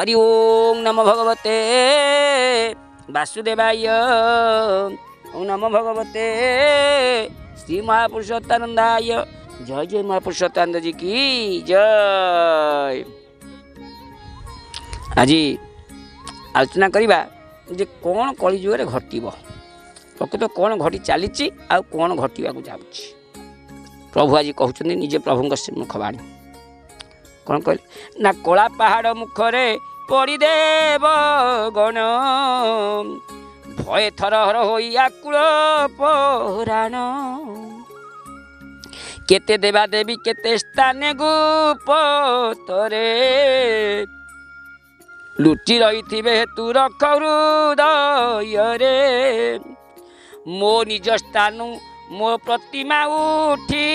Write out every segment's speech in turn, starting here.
हरि ओं नमो भगवते वासुदेवाय। ओं नमो भगवते श्री महापुरुषोत्तानंदाय। जय जय महापुरुषोत्तानंद जी की जय। आज आलोचना करवा जे कौन कलिजुगे घटव प्रकृत कौन घटी चली कौन घटवा जाऊँगी। प्रभु आज कहते निजे प्रभु मुखबाणी कौन कहले ना कला पहाड़ मुखरे पड़देव गण भय थरहर होई आकुल पराण केते देवा देवी केते स्थाने गुप्तरे लुचि रही हेतु रख हृदय मो निज स्थान मो प्रतिमा उठी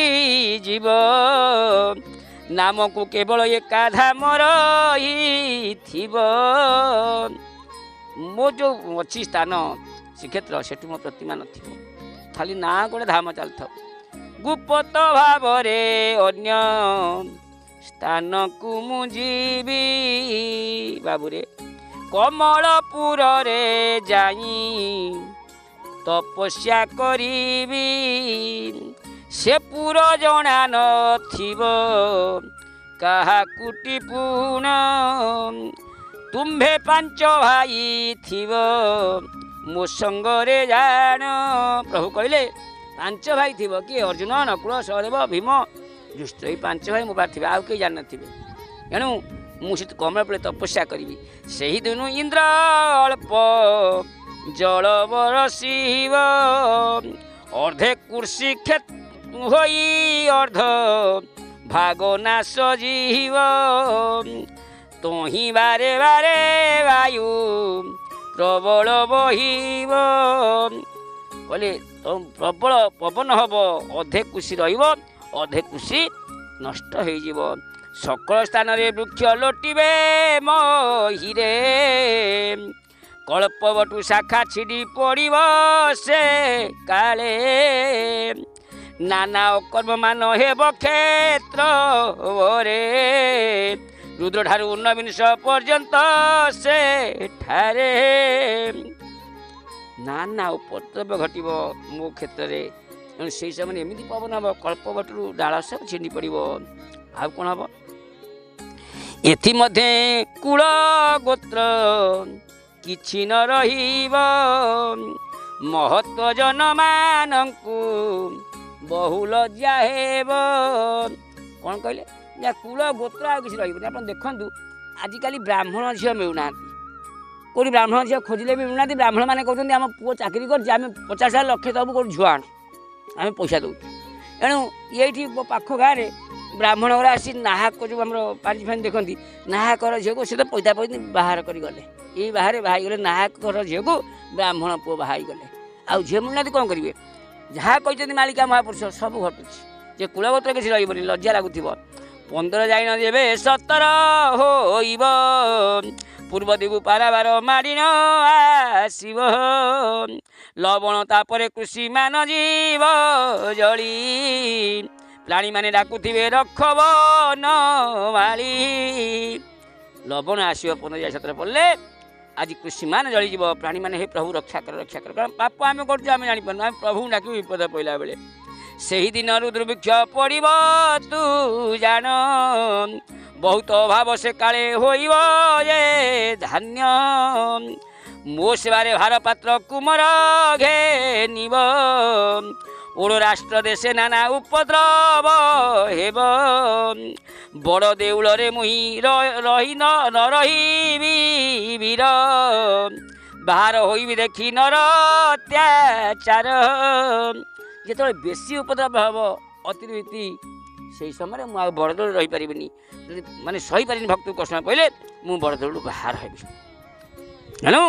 जीव नाम को केवल एका धाम रही मो जो अच्छी स्थान श्रीक्षेत्र से मो प्रतिमा न खाली ना गोटे धाम चल था गुप्त भाव अन्य स्थान को मुझीबी बाबूरे कमलपुर रे जाई तपस्या करीबी से पुर जना नथिब कहा कुटी पुण तुम्भे पांच भाई थिब मो संगरे जान। प्रभु कहले पांच भाई थिब कि अर्जुन नकुल सहदेव भीम जुष्ट ये पांच भाई मो पार थे आउ कई जान थे एणु मुझे कमलपुर तपस्या करी से ही दिन इंद्र अल्प जल बरसीब अर्धे कुर्सी क्षेत्र होई अर्ध भाग नाश जीव तो ही बारे बारे वायु प्रबल बहिब बोले तो प्रबल पवन हम अधे कुशी रधे कुशी नष्ट हो सकल स्थान वृक्ष लोटिबे महीरे कल्पवटु शाखा छिड़ी पड़ब से काले नाना कर्म मान हेब क्षेत्र रुद्र ठारू ऊनविंश पर्यंत से ठारे नाना उपद्रव घट मो क्षेत्र से समय एमती पवन हम कल्पवटू डाल सब छिड़ी पड़ आ कौन हम एथि कूल गोत्र किछि न रहिब महत्व जन मानंकु बहुल जाहेब कौन कहले या कूल गोत्र आ किसी रही आप देखूँ आजिकल ब्राह्मण झील मिलूना कौटी ब्राह्मण झील खोजिले भी मिलूना। ब्राह्मण मैंने कहते आम पुओ चाकरी कर 50,000 लक्षे दबू कौट झुआ आण आम पैसा दौ एणु ये पाख गाँव ब्राह्मण गुरा आसी नाहक जो आम पानी फानी देखती नाहकर झील को सी तो पैसा पैसा बाहर कर गले ये बाहर बाहर गले नाहकर झील को ब्राह्मण पुओ बाहर गले आ झील मिलूना कौन करेंगे जहाँ कहते मालिका महापुरुष सब घटुଛି जे कूलगोत्र किसी रही लज्जा लगुथ 15 जाई न जेबे 17 होइब पूर्व दिगु पाराबार माड़ी न आसिब लवण तापर कृषि मान जीव जली प्राणी माने डाकुथिबे रखब न माली लवण आसिब 15 जाई 17 पड़ले आज कृषि मान जलीज प्राणी मैंने हे प्रभु रक्षा कर कारण पाप आम कर जापार आम प्रभु डाक विपद पड़ा बेले से ही दिन दुर्भिक्ष पड़ब तू जान बहुत अभाव से काले होइब ये धान्य मो सेवारे भार पात्र कुमर घेनिब ओड़ राष्ट्र देशे नाना उपद्रव हेब बड़ देउल रे मुही रही न रही वीर बाहर होई देखी नर अत्याचार जो बेसी उपद्रव हम अतिरिक्ति से समय मुझे बड़देव रही पारि माने सही पारि भक्त कष्ट पहले मु बड़देव बाहर हेबी हेणु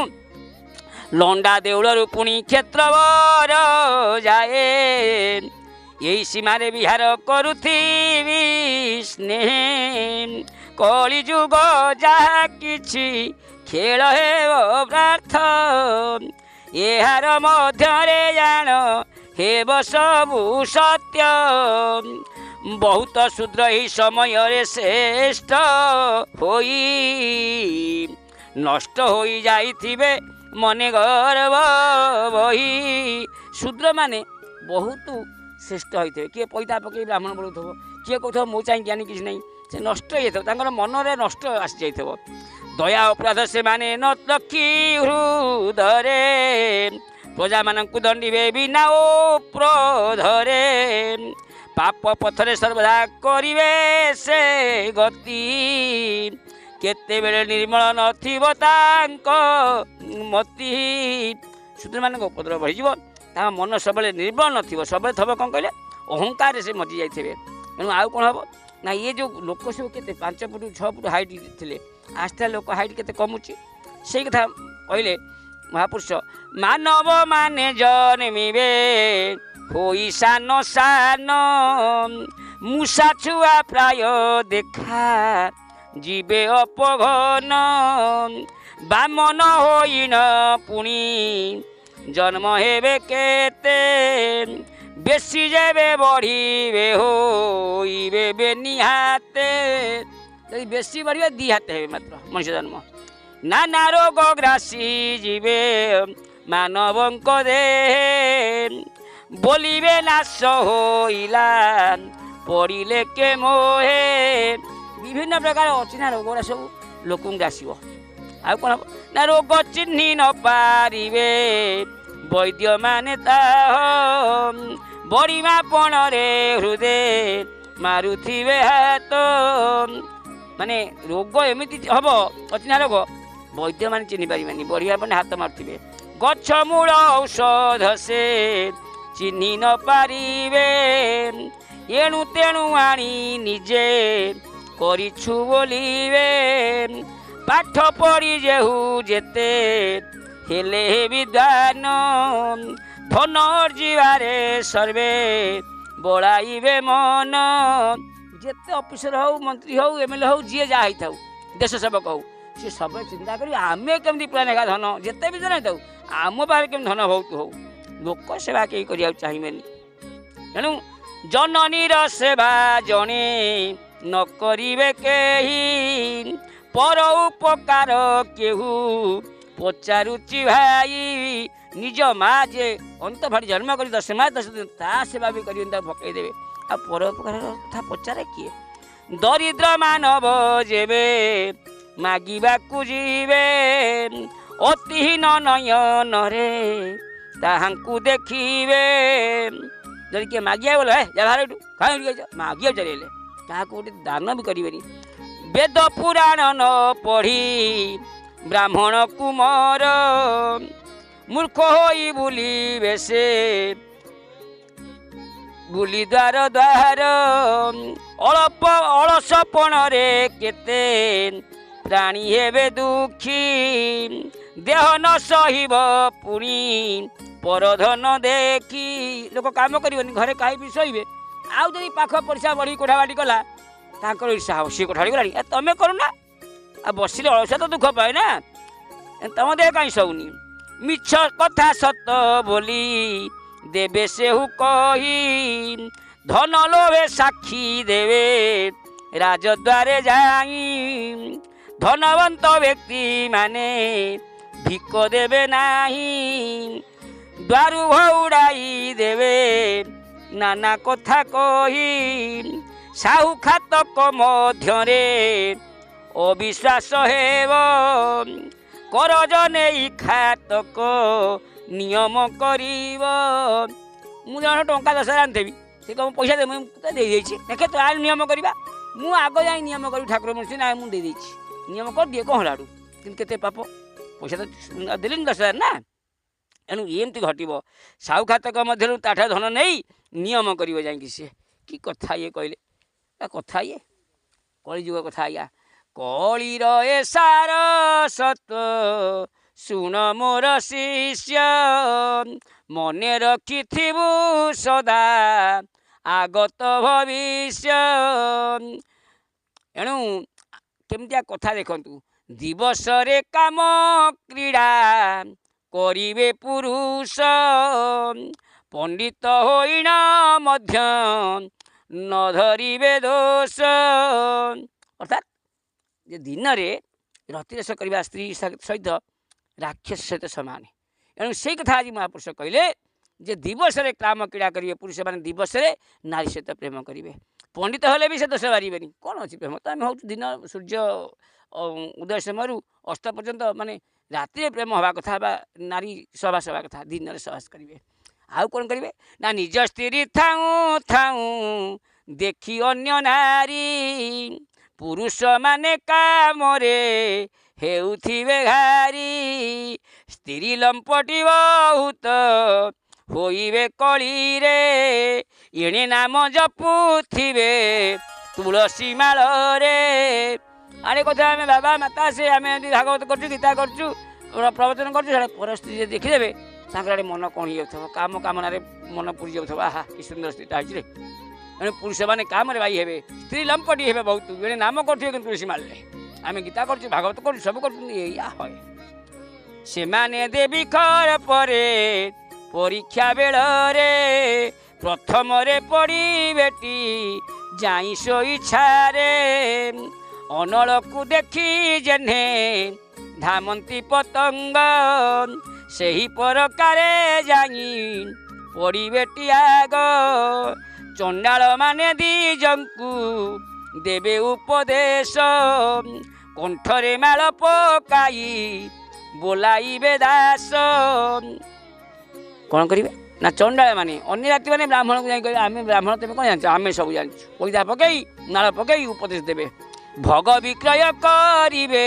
लंडा देउलू पुणी क्षेत्रवर जाए यही सीमारे विहार करुथिबी स्नेह कली जुग जहा किछि खेल हेब प्रार्थ एहार मध्यरे जान हेब सबु सत्य बहुत शूद्र ही समय श्रेष्ठ होई नष्ट हो जाइथिबे मने गर्व बही शूद्र माने बहुत श्रेष्ठ होते किए पैता पकई ब्राह्मण बोलूथब किए कौथ मो चाहे ज्ञानी किसी नहीं से नष्ट हो मनरे नष्ट आसी जाइथब दया अपराध से माने न लखी हृदरे प्रजा मानू दंडिबे बिना उपराधरे पाप पथरे सर्वदा करिवे से गति केते बेले निर्मल नथिब तांको मति शूद्र मान उपद्रव बढ़ मन सब निर्मल नथिब सब थब कौन कहले अहंकार से मजी जाइए तेणु आउ कौन हम ना ये जो लोक सब के 5 फुट 6 फुट हाइट थे आस्था लोक हाइट के कमुची से कथा कहले महापुरुष मानव माने जन्मिबे होई सान सान मूषा छुआ प्राय देखा जीवे अपघन बामन होइन पुणी जन्म हेबे केते बेसी जेबे बढ़िबे होइबे बेनिहाते यदि बेसी बढ़िबे दी हाथ हेबे मात्र मनुष्य जन्म नाना रोग ग्रासी जीवे मानवंक देहे बोलिबे नाश होइला पड़िले के मोहे विभिन्न प्रकार अचिन्हा रोगरा सब लोक ग्रासीब आ कौन हम ना रोग चिन्ह न पारिबे वैद्य माने बड़ीमापण रे हृदय मारुथिबे हाथ माने रोग एमती हम अचिन्हा रोग वैद्य मान चिन्ह पारे बढ़िया हाथ मारुथिबे गछ मूल औषध से चिन्ह न पारिबे एणु तेणु आनी निजे करिछु बोलिबे पाठ पढ़ी जेहू जेते हेले विद्वान धन अर्जिबारे सर्वे बड़ाइबे मन जेते ऑफिसर हो मंत्री हो एमएलए हो जी जहाँ था देश सेवक हो सी सब चिंता करी आमे केमती पुराने धन जिते भी जन था आम पाखे केमी धन बहुत हो लोक सेवा कहीं करा चाहिए तेणु जननीर सेवा जने न करिबे केही पर उपकार केहू पचारुची भाई निज माँ जे अंत भाड़ी जन्म कर 10 मास 10 दिन ता सेवा भी कर पकईदेवे आ पर उपकार कथा पचारे किए दरिद्र मानव जेबे मागिबाकू जीवे अतिहीन नयन रे ताहांकू देखिबे जदि किए मागिया बोले जा बाहर कहीं मागिया चले क्या गोटे दान भी करें वेद पुराण न पढ़ी ब्राह्मण कुमार मूर्ख होई बुलिबे से बुली द्वार द्वार अल्प अलसपण रे केते प्राणी हेबे दुखी देह न सहिब पुणी परधन देखी लोक काम करनी घरे कहीं भी शोबे आउ जदि पाख पड़सा बढ़ी कोठाबाड़ी कला तांकर ईर्षा हो सी कोठाड़ी गलानी तमें करूना आ बसिले अलसा तो दुख पाए ना तम देह कहीं शोनी मिछ कथा सत बोली देवे सेहू कही धन लोभे साक्षी देवे राजद्वारे जाई धनवंत व्यक्ति माने भिक देवे नाही द्वारु भौड़ाई देवे नाना कथा कही साहू खातक मध्यरे अविश्वास हेब करज नहीं खातक नियम करिब मु जन टंका 10,000 आनदेवी से कम पैसा दे देखे तो आज नियम करवा मु आग जाए नियम करी ठाकुर मुझे ना मुझे नियम कर दिए कौन हाड़ू कि केते पाप पैसा तो देली 10,000 ना एणु एमती घटब साहू खातक मध्य ताठा धन नहीं नियम कर जाए सी कि कथा ये कहले कथा ये कलिजुग कथा आज्ञा कलिर ए सार सत सुन मोर शिष्य मने रखिथिबु सदा आगत भविष्य एणु केमतिया कथा देखंतु दिवस रे काम क्रीड़ा करिवे पुरुष पंडित होइना मध्य ন ଧରିବେ ଦୋଷ। ଅର୍ଥାତ୍ ଯେ ଦିନରେ ରତିରେଶ କରିବା ସ୍ତ୍ରୀ ସହିତ ରାକ୍ଷସ ସହିତ ସମାନ। ଏଣୁ ସେଇ କଥା ଆଜି ମହାପୁରୁଷ କହିଲେ ଯେ ଦିବସରେ କାମ କ୍ରୀଡ଼ା କରିବେ, ପୁରୁଷମାନେ ଦିବସରେ ନାରୀ ସହିତ ପ୍ରେମ କରିବେ। ପଣ୍ଡିତ ହେଲେ ବି ସେ ଦୋଷ ବାରିବେନି। କ'ଣ ଅଛି ପ୍ରେମ ତ? ଆମେ ହେଉଛୁ ଦିନ ସୂର୍ଯ୍ୟ ଉଦୟ ସମୟରୁ ଅସ୍ତ ପର୍ଯ୍ୟନ୍ତ, ମାନେ ରାତିରେ ପ୍ରେମ ହେବା କଥା ବା ନାରୀ ସହବାସ ହେବା କଥା, ଦିନରେ ସହବାସ କରିବେ। ଆଉ କ'ଣ କରିବେ ନା ନିଜ ସ୍ତ୍ରୀ ଥାଉଁ ଥାଉଁ ଦେଖି ଅନ୍ୟ ନାରୀ, ପୁରୁଷମାନେ କାମରେ ହେଉଥିବେ ଘାରି, ସ୍ତ୍ରୀ ଲମ୍ପଟି ବହୁତ ହୋଇବେ କଳିରେ, ଏଣେ ନାମ ଜପୁଥିବେ ତୁଳସୀ ମାଳରେ। ଆଡ଼େ କଥା ଆମେ ବାବା ମାତା ସେ ଆମେ ଏମିତି ଭାଗବତ କରୁଛୁ, ଗୀତା କରୁଛୁ, ପ୍ରବଚନ କରୁଛୁ, ସେଟା ପର ସ୍ତ୍ରୀ ଯଦି ଦେଖିଦେବେ ତାଙ୍କର ଆଡ଼େ ମନ କ'ଣ ହେଇଯାଉଥିବ, କାମ କାମନାରେ ମନ ପୁରି ଯାଉଥିବ। ଆହା କି ସୁନ୍ଦର ସ୍ତ୍ରୀଟା ହେଇଛି ରେ। ଏଣୁ ପୁରୁଷମାନେ କାମରେ ବାଇ ହେବେ, ସ୍ତ୍ରୀ ଲମ୍ପଟି ହେବେ ବହୁତ, ଏଣେ ନାମ କରୁଥିବେ କିନ୍ତୁ ତୁଳସୀ ମାଳରେ। ଆମେ ଗୀତା କରୁଛୁ, ଭାଗବତ କରୁଛୁ, ସବୁ କରୁଛନ୍ତି, ଏଇଆ ହଏ। ସେମାନେ ଦେବୀ ଖର ପରେ ପରୀକ୍ଷା ବେଳରେ, ପ୍ରଥମରେ ପଡ଼ିବେଟି ଯାଇ ଶୋଇଛାରେ, ଅନଳକୁ ଦେଖି ଯେହ୍ନେ ଧାମନ୍ତି ପତଙ୍ଗ, ସେହି ପ୍ରକାରେ ଯାଇ ପଡ଼ିବେଟି ଆଗ, ଚଣ୍ଡାଳ ମାନେ ଦିଜଙ୍କୁ ଦେବେ ଉପଦେଶ, କଣ୍ଠରେ ମାଳ ପକାଇ ବୋଲାଇବେ ଦାସ। କ'ଣ କରିବେ ନା ଚଣ୍ଡାଳ ମାନେ ଅନ୍ୟ ଜାତି ମାନେ ବ୍ରାହ୍ମଣକୁ ଯାଇ କହିବେ ଆମେ ବ୍ରାହ୍ମଣ, ତେବେ କ'ଣ ଜାଣିଛ? ଆମେ ସବୁ ଜାଣିଛୁ। ପଇସା ପକାଇ ନାଳ ପକାଇ ଉପଦେଶ ଦେବେ। ଭୋଗ ବିକ୍ରୟ କରିବେ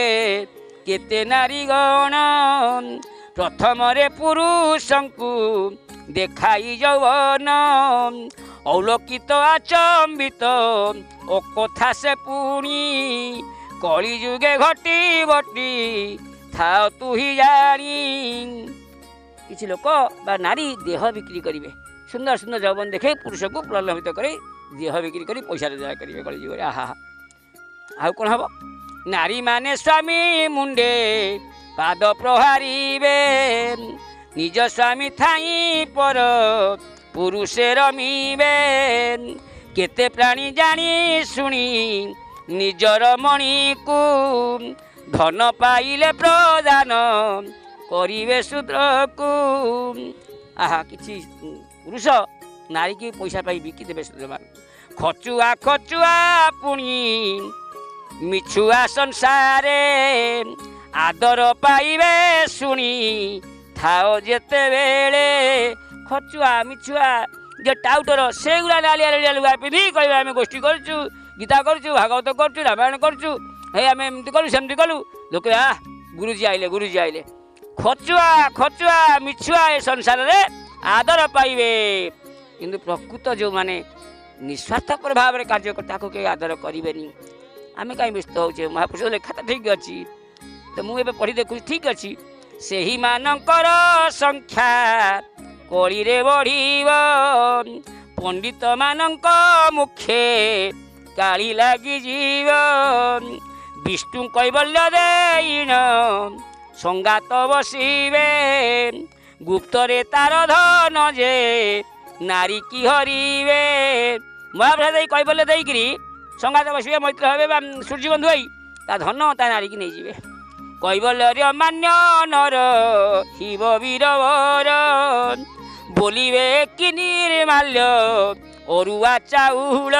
କେତେ ନାରୀଗଣ, ପ୍ରଥମରେ ପୁରୁଷଙ୍କୁ ଦେଖାଇ ଯୌବନ, ଅଲୋକିତ ଆଚମ୍ବିତ ଓ କଥା ସେ ପୁଣି, କଳି ଯୁଗେ ଘଟି ବଟି ଥାଅ ତୁହି ଜାଣି। କିଛି ଲୋକ ବା ନାରୀ ଦେହ ବିକ୍ରି କରିବେ, ସୁନ୍ଦର ସୁନ୍ଦର ଯୌବନ ଦେଖେ ପୁରୁଷକୁ ପ୍ରଲୋଭିତ କରି ଦେହ ବିକ୍ରି କରି ପଇସା ରୋଜଗାର କରିବେ କଳି ଯୁଗରେ। ଆହା ଆଉ କ'ଣ ହେବ? ନାରୀମାନେ ସ୍ୱାମୀ ମୁଣ୍ଡେ ପାଦ ପ୍ରହାରିବେ, ନିଜ ସ୍ୱାମୀ ଥାଇ ପର ପୁରୁଷେ ରମିବେ, କେତେ ପ୍ରାଣୀ ଜାଣି ଶୁଣି ନିଜର ମଣିକୁ, ଧନ ପାଇଲେ ପ୍ରଦାନ କରିବେ ଶୂଦ୍ରକୁ। ଆହା କିଛି ପୁରୁଷ ନାରୀକି ପଇସା ପାଇ ବିକି ଦେବେ ଶୂଦ୍ରମାନଙ୍କୁ। ଖଚୁଆ ଖଚୁଆ ପୁଣି ମିଛୁଆ ସଂସାରେ, ଆଦର ପାଇବେ ଶୁଣି ଥାଅ ଯେତେବେଳେ, ଖଚୁଆ ମିଛୁଆ ଯେ ଟାଉଟର ସେଗୁଡ଼ା ନାଳିଆ ନାଳିଆ ଲୁଗା ପିନ୍ଧି କହିବେ ଆମେ ଗୋଷ୍ଠୀ କରୁଛୁ, ଗୀତା କରୁଛୁ, ଭାଗବତ କରୁଛୁ, ରାମାୟଣ କରୁଛୁ, ହେ ଆମେ ଏମିତି କଲୁ ସେମିତି କଲୁ। ଲୋକେ ଗୁରୁଜୀ ଆଇଲେ ଗୁରୁଜୀ ଆଇଲେ। ଖଚୁଆ ଖଚୁଆ ମିଛୁଆ ଏ ସଂସାରରେ ଆଦର ପାଇବେ, କିନ୍ତୁ ପ୍ରକୃତ ଯେଉଁମାନେ ନିଃସ୍ୱାର୍ଥପର ଭାବରେ କାର୍ଯ୍ୟ କରି ତାକୁ କେହି ଆଦର କରିବେନି। ଆମେ କାହିଁ ବ୍ୟସ୍ତ ହେଉଛେ? ମହାପୁରୁଷ ଲେଖା ତ ଠିକ୍ ଅଛି, ତ ମୁଁ ଏବେ ପଢ଼ି ଦେଖୁଛି ଠିକ୍ ଅଛି। ସେହିମାନଙ୍କର ସଂଖ୍ୟା କଳିରେ ବଢ଼ିବ, ପଣ୍ଡିତମାନଙ୍କ ମୁଖେ କାଳି ଲାଗିଯିବ, ବିଷ୍ଣୁ କୈବଲ୍ୟ ଦେଇଣ ସଙ୍ଗାତ ବସିବେ, ଗୁପ୍ତରେ ତାର ଧନ ଯେ ନାରୀ କି ହରିବେ। ମହାପ୍ରସାଦ ଦେଇ କୈବଲ୍ୟ ଦେଇକିରି ସଙ୍ଗାତ ବସିବେ, ମୈତ୍ର ହେବେ ବା ସୂର୍ଯ୍ୟବନ୍ଧୁ ହୋଇ ତା ଧନ ତା ନାରୀକି ନେଇଯିବେ। କୈବଲ୍ୟରେ ଅମାନ୍ୟ ନର ଶିବ ବୀରବର, ବୋଲିବେ କି ନିର୍ମାଲ୍ୟ ଅରୁଆ ଚାଉଳ।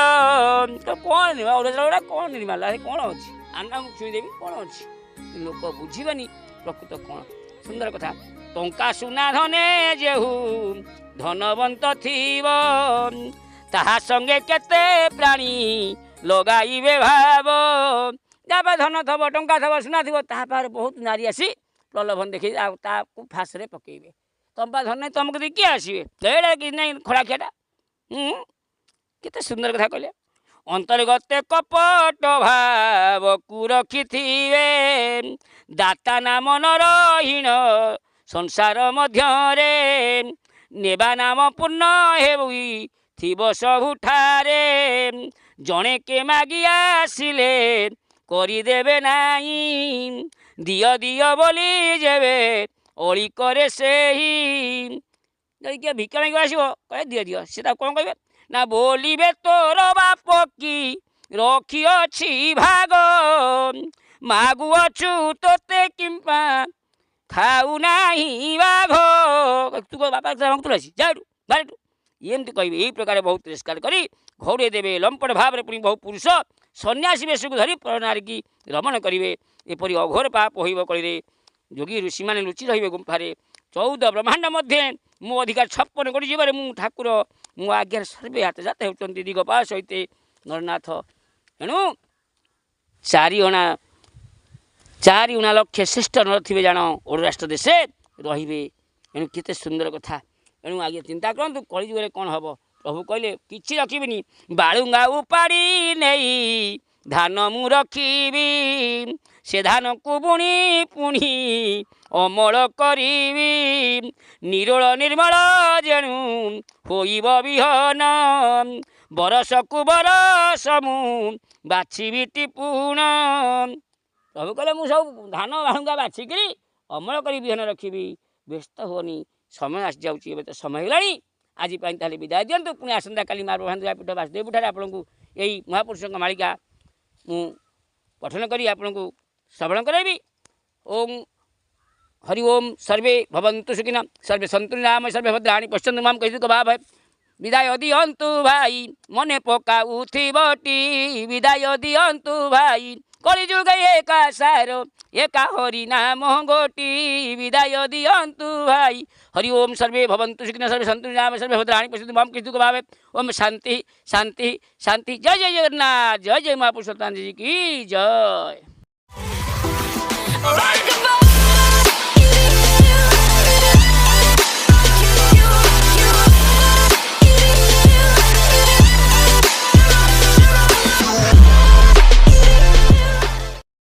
କ'ଣ ଅରୁଆ ଚାଉଳ କ'ଣ ନିର୍ମାଲ୍ୟ? କ'ଣ ଅଛି? ଆନା ମୁଁ ଛୁଇଁଦେବି କ'ଣ ଅଛି? ଲୋକ ବୁଝିବେନି ପ୍ରକୃତ କ'ଣ। ସୁନ୍ଦର କଥା। ଟଙ୍କା ସୁନା ଧନେ ଯେହୁ ଧନବନ୍ତ ଥିବ, ତାହା ସଙ୍ଗେ କେତେ ପ୍ରାଣୀ ଲଗାଇବେ ଭାବ। ଯାହା ଧନ ଥବ, ଟଙ୍କା ଥବ, ସୁନା ଥିବ, ତାହା ପାଖରେ ବହୁତ ନାରୀ ଆସି ପ୍ରଲୋଭନ ଦେଖେଇ ଆଉ ତାକୁ ଫାଶରେ ପକେଇବେ। ତମ ପା ଧନ ନାହିଁ, ତମକୁ ଦେଇ କିଏ ଆସିବେ? ଏଇଟା କିଛି ନାହିଁ ଖୋଳାଖିଆଟା। କେତେ ସୁନ୍ଦର କଥା କହିଲେ। ଅନ୍ତର୍ଗତେ କପଟ ଭାବକୁ ରଖିଥିବେ, ଦାତା ନାମ ନରହୀନ ସଂସାର ମଧ୍ୟରେ, ନେବା ନାମ ପୂର୍ଣ୍ଣ ହେଇ ଥିବ ସବୁଠାରେ, ଜଣେ କେ ମାଗି ଆସିଲେ କରିଦେବେ ନାହିଁ, ଦିଅ ଦିଅ ବୋଲି ଯେବେ ଅଳି କରେ ସେହି। ଯଦି କିଏ ଭିକ୍ଷା ମାଗି ଆସିବ କହିବେ ଦିଅ ଦିଅ, ସେ ତାକୁ କ'ଣ କହିବେ ନା ବୋଲିବେ ତୋର ବାପ କି ରଖିଅଛି ଭାଗ ମାଗୁଅଛୁ ତୋତେ କିମ୍ପା ଖାଉ ନାହିଁ ବାଘ ତୁ ବାପା ମାଗୁଥିଲୁ ଆସି ଯାଠୁ ବାହାରଠୁ ଏମିତି କହିବେ। ଏହି ପ୍ରକାର ବହୁତ ତିରସ୍କାର କରି ଘଉଡ଼େଇ ଦେବେ। ଲମ୍ପଟ ଭାବରେ ପୁଣି ବହୁ ପୁରୁଷ ସନ୍ନ୍ୟାସୀ ବେଶକୁ ଧରି ପରନାରୀକି ରମଣ କରିବେ। ଏପରି ଅଘୋର ପାପ ହୋଇବ କଳିରେ। ଯୋଗୀ ଋଷିମାନେ ଲୁଚି ରହିବେ ଗୁମ୍ଫାରେ। 14 ବ୍ରହ୍ମାଣ୍ଡ ମଧ୍ୟରେ ମୋ ଅଧିକାର 56 କୋଟି ଯିବାରେ ମୁଁ ଠାକୁର ମୋ ଆଜ୍ଞାରେ ସର୍ବେ ହାତଜାତ ହେଉଛନ୍ତି ଦିଗପାଳ ସହିତ ନରନାଥ। ଏଣୁ 4 ଅଣା ଲକ୍ଷ ଶ୍ରେଷ୍ଠ ନର ଥିବେ ଜାଣ ଓଡ଼ରାଷ୍ଟ୍ର ଦେଶେ ରହିବେ। ଏଣୁ କେତେ ସୁନ୍ଦର କଥା। ଏଣୁ ଆଜ୍ଞା ଚିନ୍ତା କରନ୍ତୁ କଳିଯୁଗରେ କ'ଣ ହେବ। ପ୍ରଭୁ କହିଲେ କିଛି ରଖିବିନି ବାଳୁଙ୍ଗା ଉପାଡ଼ି ନେଇ ଧାନ ମୁଁ ରଖିବି ସେ ଧାନକୁ ବୁଣି ପୁଣି ଅମଳ କରିବି ନିରୋଳ ନିର୍ମଳ ଯେଣୁ ହୋଇବ ବିହନ ବରଷକୁ ବରଷ ମୁଁ ବାଛିବି ଟିପୁଣ। ପ୍ରଭୁ କହିଲେ ମୁଁ ସବୁ ଧାନ ବାଳୁଙ୍ଗା ବାଛିକିରି ଅମଳ କରି ବିହନ ରଖିବି ବ୍ୟସ୍ତ ହୁଅନି ସମୟ ଆସିଯାଉଛି। ଏବେ ତ ସମୟ ହେଇଗଲାଣି। ଆଜି ପାଇଁ ତାହେଲେ ବିଦାୟ ଦିଅନ୍ତୁ। ପୁଣି ଆସନ୍ତାକାଲି ମା ବ୍ରହ୍ମାଣ୍ଡ ପୀଠ ବାସୁଦେବଠାରେ ଆପଣଙ୍କୁ ଏଇ ମହାପୁରୁଷଙ୍କ ମାଳିକା ମୁଁ ପଠନ କରି ଆପଣଙ୍କୁ ଶ୍ରବଣ କରାଇବି। ଓମ୍ ହରି ଓମ୍ ସର୍ବେ ଭବନ୍ତୁ ସୁଖିନ ସର୍ବେ ସନ୍ତୁ ନାମ ସର୍ବେ ଭଦ୍ରାଣୀ ପଶ୍ୟନ୍ତୁ ମାମ୍ କହିଦୁ ବା ଭାଇ ବିଦାୟ ଦିଅନ୍ତୁ ଭାଇ ମନେ ପକାଉଥିବଟି ବିଦାୟ ଦିଅନ୍ତୁ ଭାଇ କଳିଯୁଗ ଏକା ସାର ଏକା ହରି ନାମ ଗୋଟି ବିଦାୟ ଦିଅନ୍ତୁ ଭାଇ। ହରି ଓମ୍ ସର୍ବେ ଭବନ୍ତୁ ସୁଖିନ ସର୍ବେ ସନ୍ତୁ ନାମ ସର୍ବେ ଭଦ୍ରାଣୀ ପଶ୍ୟନ୍ତୁ ମାମ୍ କହିଦୁ ବା ଭାଇ ଓମ୍ ଶାନ୍ତି ଶାନ୍ତି ଶାନ୍ତି। ଜୟ ଜୟ ଜଗନ୍ନାଥ। ଜୟ ଜୟ ମହାପୁରୁଷୋତ୍ତମ जी की जय।